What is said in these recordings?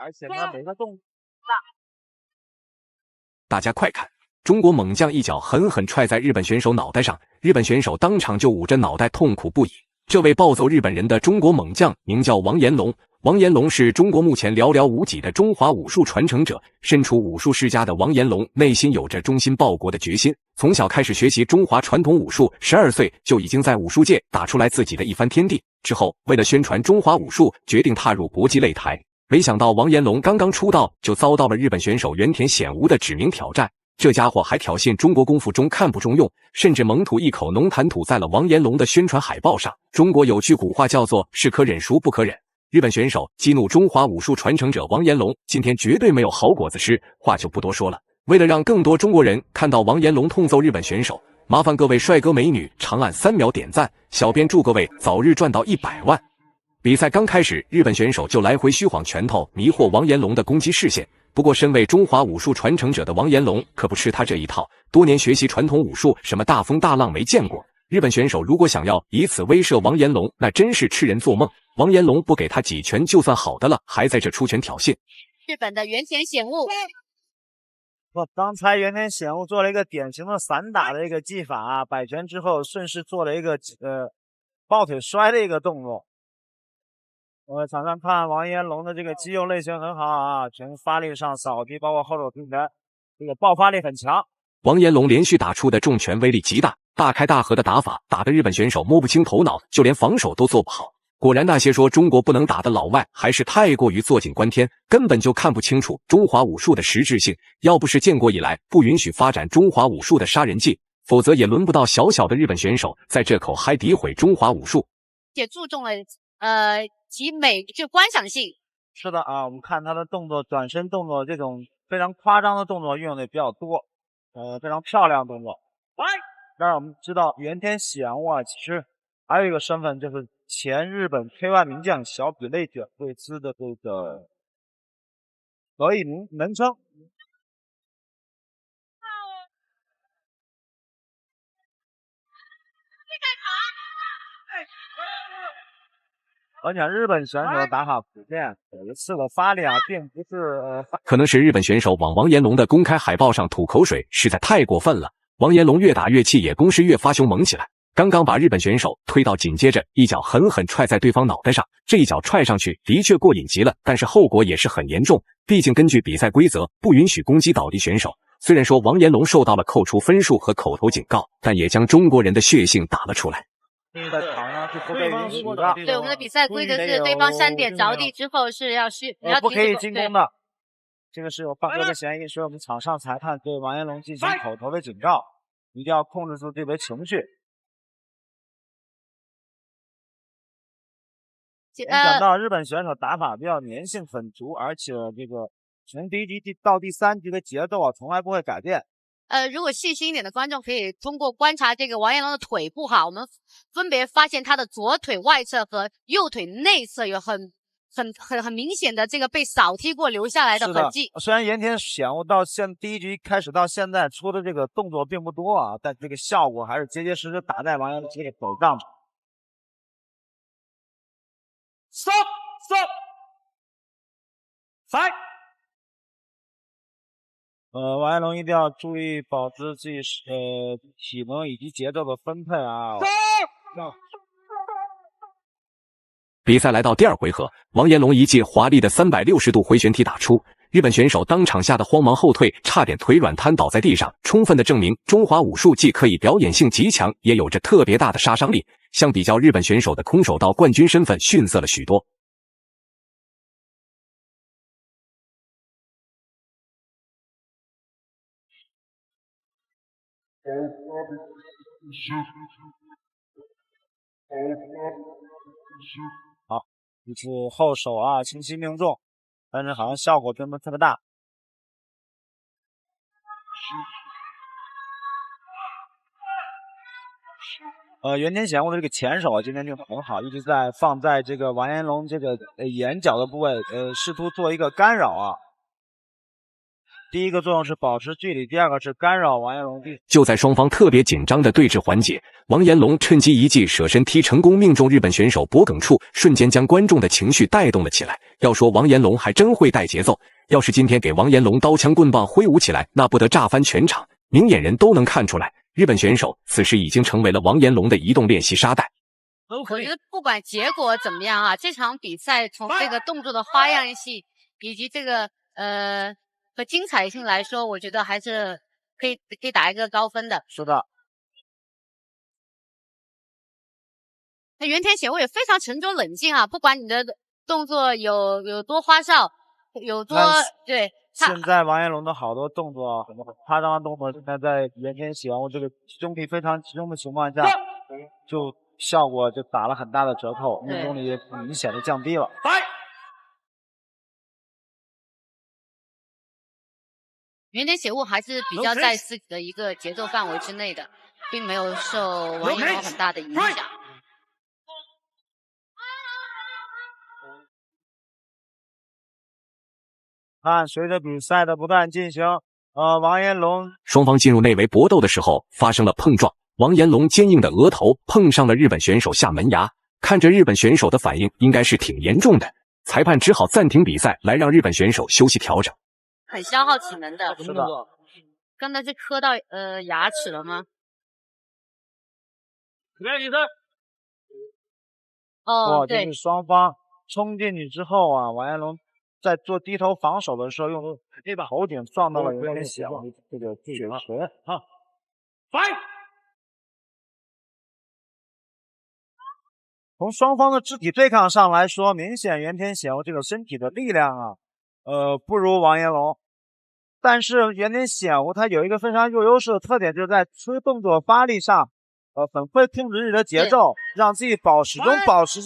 而且呢，每个动作大家快看！中国猛将一脚狠狠踹在日本选手脑袋上，日本选手当场就捂着脑袋痛苦不已。这位暴揍日本人的中国猛将名叫王延龙。王延龙是中国目前寥寥无几的中华武术传承者。身处武术世家的王延龙，内心有着忠心报国的决心。从小开始学习中华传统武术，12岁就已经在武术界打出来自己的一番天地。之后，为了宣传中华武术，决定踏入搏击擂台。没想到王延龙刚刚出道，就遭到了日本选手原田显吾的指名挑战。这家伙还挑衅中国功夫中看不中用，甚至猛吐一口浓痰吐在了王延龙的宣传海报上。中国有句古话叫做"是可忍孰不可忍"。日本选手激怒中华武术传承者王延龙，今天绝对没有好果子吃，话就不多说了。为了让更多中国人看到王延龙痛揍日本选手，麻烦各位帅哥美女长按3秒点赞，小编祝各位早日赚到100万。比赛刚开始，日本选手就来回虚晃拳头，迷惑王延龙的攻击视线。不过，身为中华武术传承者的王延龙可不吃他这一套，多年学习传统武术，什么大风大浪没见过。日本选手如果想要以此威慑王延龙，那真是痴人做梦。王延龙不给他几拳就算好的了，还在这出拳挑衅。日本的原田显悟，刚才原田显悟做了一个典型的散打的一个技法啊，摆拳之后顺势做了一个抱腿摔的一个动作。场上看王延龙的这个肌肉类型很好啊，拳发力上扫踢，包括后手踢拳，这个爆发力很强。王延龙连续打出的重拳威力极大，大开大合的打法打得日本选手摸不清头脑，就连防守都做不好。果然那些说中国不能打的老外还是太过于坐井观天，根本就看不清楚中华武术的实质性。要不是建国以来不允许发展中华武术的杀人技，否则也轮不到小小的日本选手在这口嗨诋毁中华武术。也注重了其美就观赏性。是的啊，我们看他的动作，转身动作这种非常夸张的动作运用的比较多，非常漂亮的动作。让我们知道原田显悟啊，其实还有一个身份，就是前日本 K1 名将小比类卷贵兹的这个得以门称。而且日本选手的打法普遍，有一次的发力啊，并不是可能是日本选手往王延龙的公开海报上吐口水实在太过分了，王延龙越打越气，也攻势越发凶猛起来。刚刚把日本选手推到，紧接着一脚狠狠踹在对方脑袋上，这一脚踹上去的确过瘾极了，但是后果也是很严重。毕竟根据比赛规则，不允许攻击倒地选手。虽然说王延龙受到了扣除分数和口头警告，但也将中国人的血性打了出来。在场上是不被允许的。对，我们的比赛规则是对方3点着地之后是要不可以进攻的。这个是有犯规的嫌疑，所以我们场上裁判对王延龙进行口头的警告，一定要控制住这边情绪。没想到日本选手打法比较粘性很足，而且这个从第1局到第3局的节奏啊，从来不会改变。如果细心一点的观众可以通过观察这个王延龙的腿部哈，我们分别发现他的左腿外侧和右腿内侧有很明显的这个被扫踢过留下来的痕迹。虽然原田显悟到第1局开始到现在出的这个动作并不多啊，但这个效果还是结结实实打在王延龙这个手上。Stop! Fight! 王延龙一定要注意保持自己体能以及节奏的分配啊。比赛来到第2回合，王延龙一记华丽的360度回旋踢打出，日本选手当场吓得慌忙后退，差点腿软瘫倒在地上，充分的证明中华武术既可以表演性极强，也有着特别大的杀伤力。相比较日本选手的空手道冠军身份逊色了许多。好，一次后手啊，轻轻命中，但是好像效果并不特别大。原田显悟的这个前手啊，今天就很好，一直在放在这个王延龙这个眼角的部位，试图做一个干扰啊。第一个作用是保持距离，第二个是干扰王彦龙。就在双方特别紧张的对峙环节，王彦龙趁机一记舍身踢成功命中日本选手脖颈处，瞬间将观众的情绪带动了起来。要说王彦龙还真会带节奏，要是今天给王彦龙刀枪棍棒挥舞起来，那不得炸翻全场。明眼人都能看出来，日本选手此时已经成为了王彦龙的移动练习沙袋。我觉得不管结果怎么样啊，这场比赛从这个动作的花样性以及这个和精彩性来说，我觉得还是可以打一个高分的。是的。那原田显悟也非常沉着冷静啊，不管你的动作有多花哨，有多对。现在王彦龙的好多动作，很夸张的动作，现在在原田显悟这个兄弟非常集中的情况下，就效果就打了很大的折扣，命中率也明显的降低了。原田显悟还是比较在自己的一个节奏范围之内的，并没有受王彦龙很大的影响。看，随着比赛的不断进行，王彦龙双方进入内围搏斗的时候发生了碰撞，王彦龙坚硬的额头碰上了日本选手下门牙，看着日本选手的反应应该是挺严重的，裁判只好暂停比赛来让日本选手休息调整。很消耗体能的。是的。刚才是磕到牙齿了吗？哦，对，就是双方冲进去之后啊，王彦龙在做低头防守的时候，用头顶撞到了原田显悟这个嘴唇。好，fight！从双方的肢体对抗上来说，明显原田显悟这个身体的力量啊，不如王彦龙。但是原田显悟他有一个非常有优势的特点，就是在推动作发力上，很会控制自己的节奏，让自己始终保持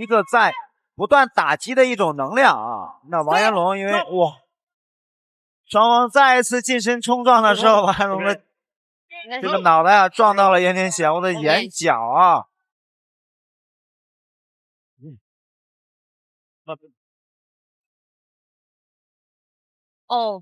一个在不断打击的一种能量啊。那王彦龙因为双方再一次近身冲撞的时候，王彦龙的这个脑袋啊撞到了原田显悟的眼角啊。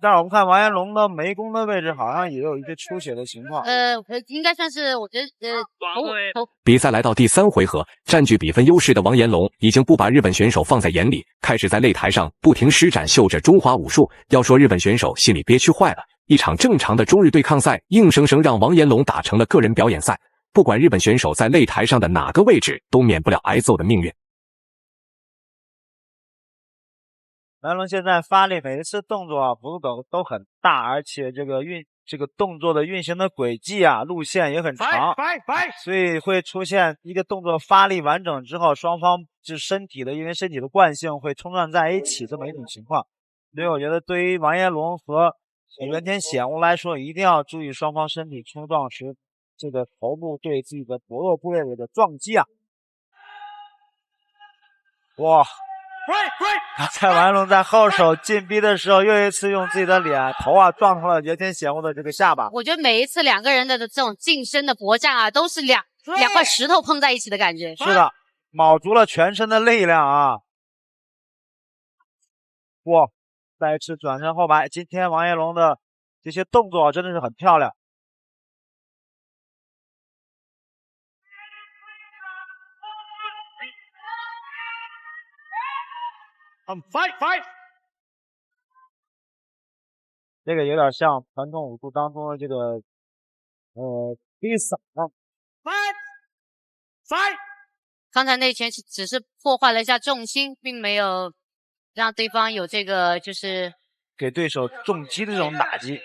但是我们看王彦龙的眉弓的位置好像也有一些出血的情况。应该算是我觉得头。比赛来到第3回合，占据比分优势的王彦龙已经不把日本选手放在眼里，开始在擂台上不停施展秀着中华武术。要说日本选手心里憋屈坏了，一场正常的中日对抗赛，硬生生让王彦龙打成了个人表演赛。不管日本选手在擂台上的哪个位置，都免不了挨揍的命运。王彦龙现在发力每一次动作啊幅度都很大，而且这个动作的运行的轨迹啊路线也很长，所以会出现一个动作发力完整之后，双方就因为身体的惯性会冲撞在一起这么一种情况。所以我觉得对于王彦龙和原田显悟来说，一定要注意双方身体冲撞时这个头部对自己的薄弱部位的撞击啊。哇！刚才王彦龙在后手进逼的时候，又一次用自己的头啊撞到了原田显悟的这个下巴。我觉得每一次两个人的这种近身的搏战啊，都是两块石头碰在一起的感觉。是的，卯足了全身的力量啊！哇，再一次转身后排，今天王彦龙的这些动作真的是很漂亮。fight！ 这个有点像传统武术当中的这个低扫啊。fight！ 刚才那拳只是破坏了一下重心，并没有让对方有这个就是给对手重击的这种打击。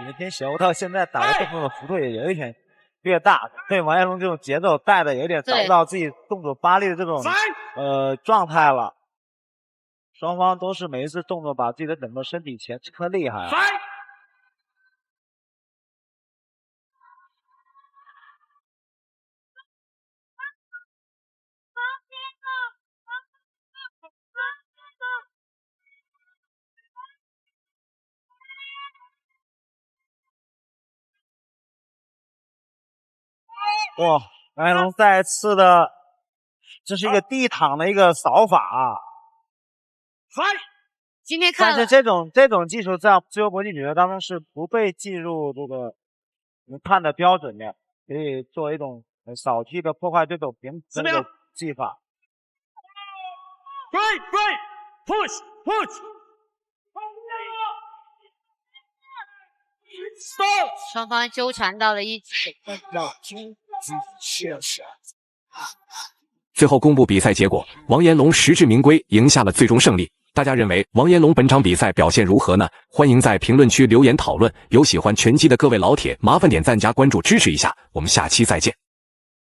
原田显悟到现在打的动作的幅度也有一点略大，对王彦龙这种节奏带的有点找不到自己动作发力的这种状态了。双方都是每一次动作把自己的整个身体前撑得厉害啊。哇，王彦龙再次的，这是一个地躺的一个扫法。今天看了，但是这种技术在自由搏击比赛当中是不被计入这个判的标准的，可以作为一种扫踢的破坏对手平衡的技法。Push。双方纠缠到了一起。最后公布比赛结果，王彦龙实至名归，赢下了最终胜利。大家认为王彦龙本场比赛表现如何呢？欢迎在评论区留言讨论。有喜欢拳击的各位老铁，麻烦点赞加关注支持一下。我们下期再见。